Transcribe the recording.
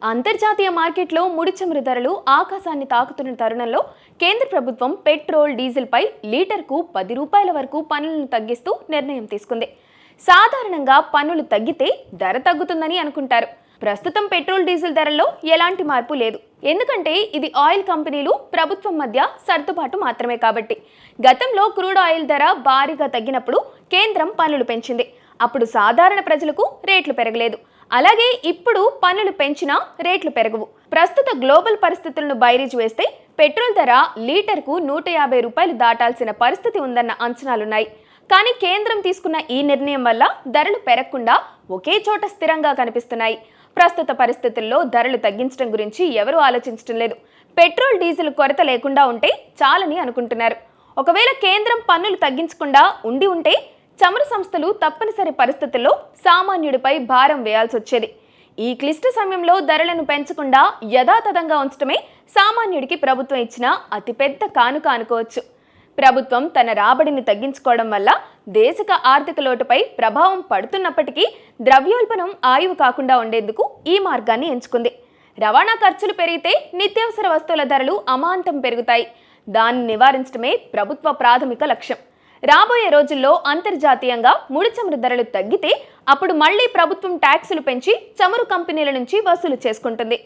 అంతర్జాతీయ మార్కెట్లో ముడి చమురు ధరలు ఆకాశాన్ని తాకుతున్న తరుణంలో కేంద్ర ప్రభుత్వం పెట్రోల్, డీజిల్పై లీటర్కు రూ. 10 వరకు పన్నులను తగ్గిస్తూ నిర్ణయం తీసుకుంది. సాధారణంగా పన్నులు తగ్గితే ధర తగ్గుతుందని అనుకుంటారు. ప్రస్తుతం పెట్రోల్, డీజిల్ ధరల్లో ఎలాంటి మార్పు లేదు. ఎందుకంటే ఇది ఆయిల్ కంపెనీలు, ప్రభుత్వం మధ్య సర్దుబాటు మాత్రమే కాబట్టి. గతంలో క్రూడ్ ఆయిల్ ధర భారీగా తగ్గినప్పుడు కేంద్రం పన్నులు పెంచింది. అప్పుడు సాధారణ ప్రజలకు రేట్లు పెరగలేదు. అలాగే ఇప్పుడు పన్నులు పెంచినా రేట్లు పెరగవు. ప్రస్తుత గ్లోబల్ పరిస్థితులను బైరీజ్ వేస్తే పెట్రోల్ ధర లీటర్కు రూ. 150 దాటాల్సిన పరిస్థితి ఉందన్న అంచనాలున్నాయి. కానీ కేంద్రం తీసుకున్న ఈ నిర్ణయం వల్ల ధరలు పెరగకుండా ఒకే చోట స్థిరంగా కనిపిస్తున్నాయి. ప్రస్తుత పరిస్థితుల్లో ధరలు తగ్గించడం గురించి ఎవరూ ఆలోచించడం లేదు. పెట్రోల్, డీజిల్ కొరత లేకుండా ఉంటే చాలని అనుకుంటున్నారు. ఒకవేళ కేంద్రం పన్నులు తగ్గించకుండా ఉంటే చమురు సంస్థలు తప్పనిసరి పరిస్థితుల్లో సామాన్యుడిపై భారం వేయాల్సి వచ్చేది. ఈ క్లిష్ట సమయంలో ధరలను పెంచకుండా యథాతథంగా ఉంచడమే సామాన్యుడికి ప్రభుత్వం ఇచ్చిన అతిపెద్ద కానుక అనుకోవచ్చు. ప్రభుత్వం తన రాబడిని తగ్గించుకోవడం వల్ల దేశిక ఆర్థిక లోటుపై ప్రభావం పడుతున్నప్పటికీ ద్రవ్యోల్బణం ఆయువు కాకుండా ఉండేందుకు ఈ మార్గాన్ని ఎంచుకుంది. రవాణా ఖర్చులు పెరిగితే నిత్యావసర వస్తువుల ధరలు అమాంతం పెరుగుతాయి. దాన్ని నివారించడమే ప్రభుత్వ ప్రాథమిక లక్ష్యం. రాబోయే రోజుల్లో అంతర్జాతీయంగా ముడి చమురు ధరలు తగ్గితే అప్పుడు మళ్లీ ప్రభుత్వం ట్యాక్సులు పెంచి చమురు కంపెనీల నుంచి వసూలు చేసుకుంటుంది.